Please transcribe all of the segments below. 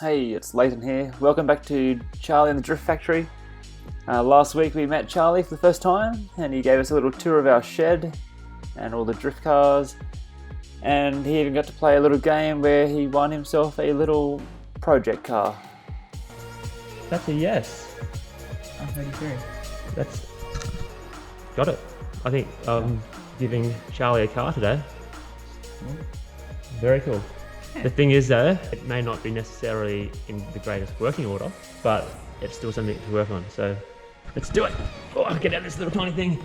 Hey, it's Leighton here. Welcome back to Charlie and the Drift Factory. Last week we met Charlie for the first time and he gave us a little tour of our shed and all the drift cars, and he even got to play a little game where he won himself a little project car. That's a yes. I'm 33. That's got it. I think I'm giving Charlie a car today. Very cool. Yeah. The thing is though, it may not be necessarily in the greatest working order, but it's still something to work on. So let's do it. Oh, I'll get out this little tiny thing.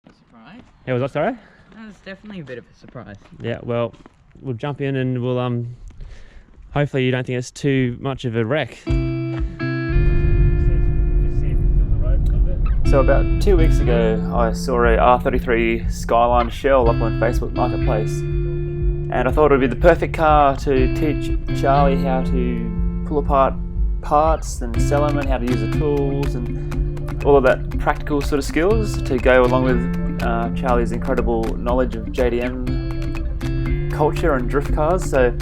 Surprise? Hey, was that sorry? That was definitely a bit of a surprise. Yeah, well, we'll jump in and we'll hopefully you don't think it's too much of a wreck. So about 2 weeks ago I saw a R33 Skyline shell up on Facebook Marketplace, and I thought it would be the perfect car to teach Charlie how to pull apart parts and sell them and how to use the tools and all of that practical sort of skills to go along with Charlie's incredible knowledge of JDM culture and drift cars. So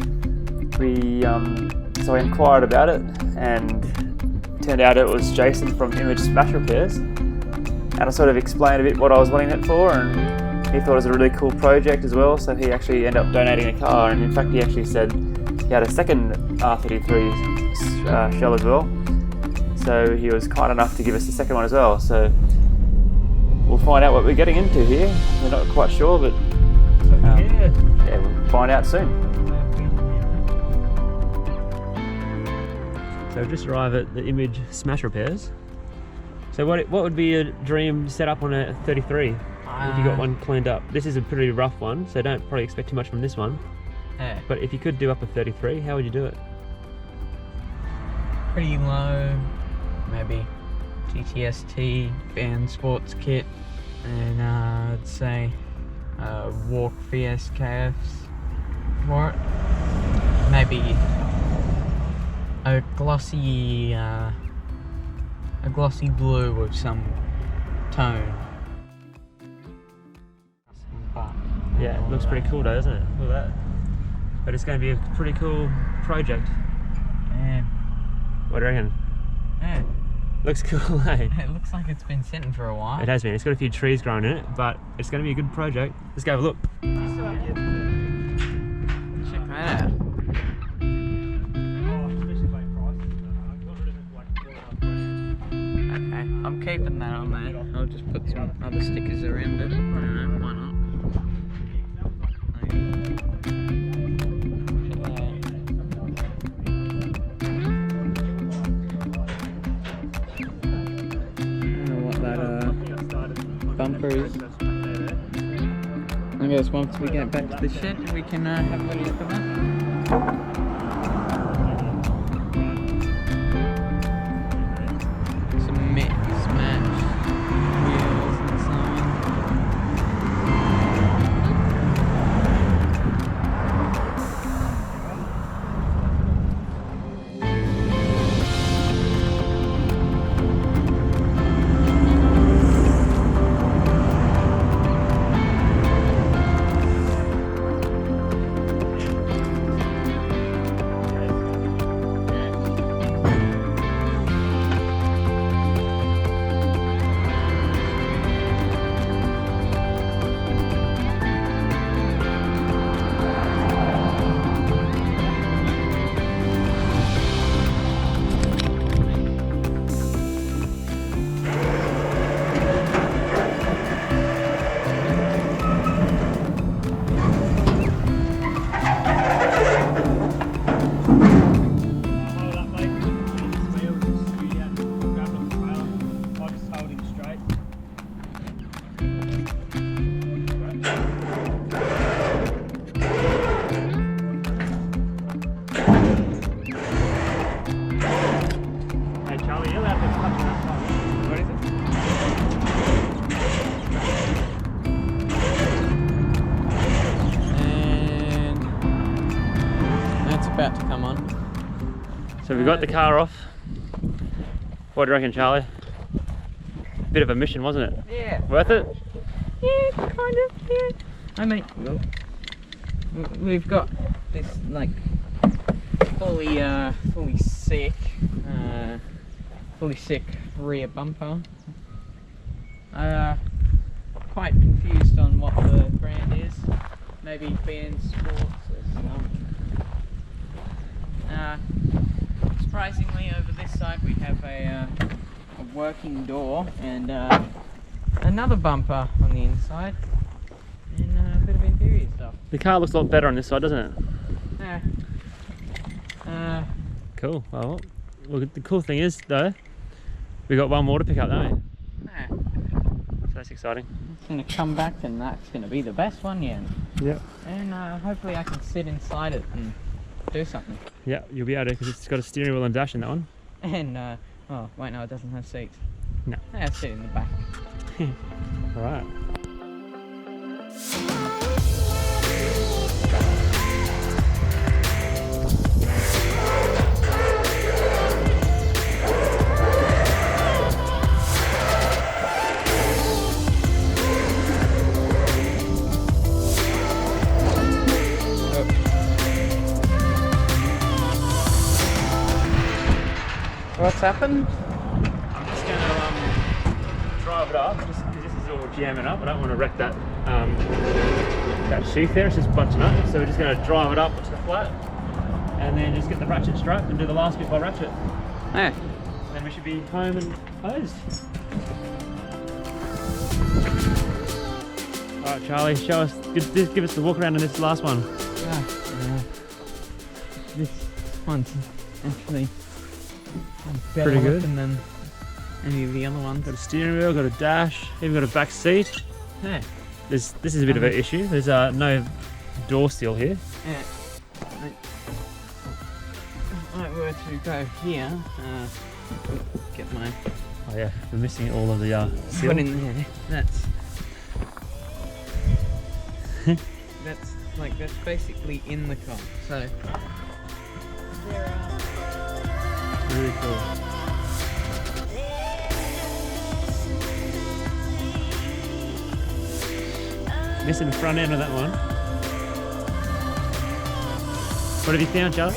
I inquired about it, and it turned out it was Jason from Image Smash Repairs. And I sort of explained a bit what I was wanting it for, and he thought it was a really cool project as well, so he actually ended up donating a car, and in fact he actually said he had a second R33 shell as well, so he was kind enough to give us the second one as well. So we'll find out what we're getting into here. We're not quite sure, but yeah, we'll find out soon. So we've just arrived at the Image Smash Repairs. So what would be a dream setup on a 33 if you got one cleaned up? This is a pretty rough one, so don't probably expect too much from this one. Yeah. But if you could do up a 33, how would you do it? Pretty low, maybe GTST, band sports kit, and I'd say walk VSKFs for it. Maybe a glossy blue with some tone. Yeah, it looks pretty cool though, doesn't it? Look at that. But it's going to be a pretty cool project. Yeah. What do you reckon? Yeah. Looks cool, eh? It looks like it's been sitting for a while. It has been. It's got a few trees growing in it, but it's going to be a good project. Let's go have a look. Check that out. Okay, I'm keeping that on there. I'll just put some other stickers around it. I don't know, why not? I don't know what that bumper is. I guess once we get back to the shed, we can have a look at that. About to come on. So we got the car off. What do you reckon, Charlie? Bit of a mission, wasn't it? Yeah. Worth it? Yeah, kind of, yeah. I mean, we've got this like fully sick rear bumper. Quite confused on what the brand is. Maybe BN Sports or something. Surprisingly, over this side we have a working door and another bumper on the inside, and a bit of interior stuff. The car looks a lot better on this side, doesn't it? Yeah. Cool. Well, the cool thing is though, we got one more to pick up, don't we? Yeah. So that's exciting. It's going to come back and that's going to be the best one yet. Yep. And hopefully I can sit inside it and do something. Yeah, you'll be able to because it's got a steering wheel and dash in that one. And, oh, wait, no, it doesn't have seats. No. Yeah, sit in the back. Alright. What's happened? I'm just going to drive it up, just because this is all jamming up. I don't want to wreck that that sheath there. It's just bunching up. So we're just going to drive it up to the flat, and then just get the ratchet strapped and do the last bit by ratchet. Yeah. Then we should be home and closed. All right, Charlie, show us. Give us the walk around on this last one. This one's actually better Pretty good. looking than any of the other ones. Got a steering wheel, got a dash, even got a back seat. Yeah. This is a bit of an issue. There's no door seal here. Yeah. If I were to go here, get my Oh yeah, we're missing all of the seal. put in there. That's basically in the car. So there are. Really cool. Missing the front end of that one. What have you found, Charlie?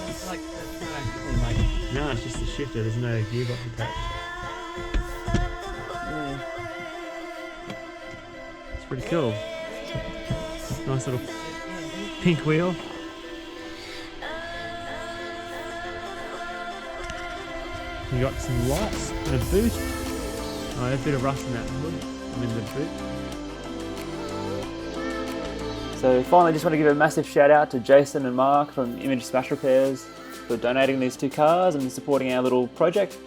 It's like that's not actually like. No, it's just the shifter. There's no gearbox attached. Yeah. It's pretty cool. Nice little pink wheel. You got some lights and a boot. Oh, a bit of rust in that hood. I'm in the boot. So finally, just want to give a massive shout out to Jason and Mark from Image Smash Repairs for donating these two cars and supporting our little project.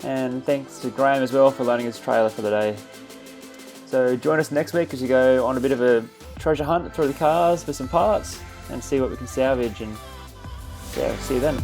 And thanks to Graham as well for loaning his trailer for the day. So join us next week as we go on a bit of a treasure hunt through the cars for some parts and see what we can salvage, and yeah, see you then.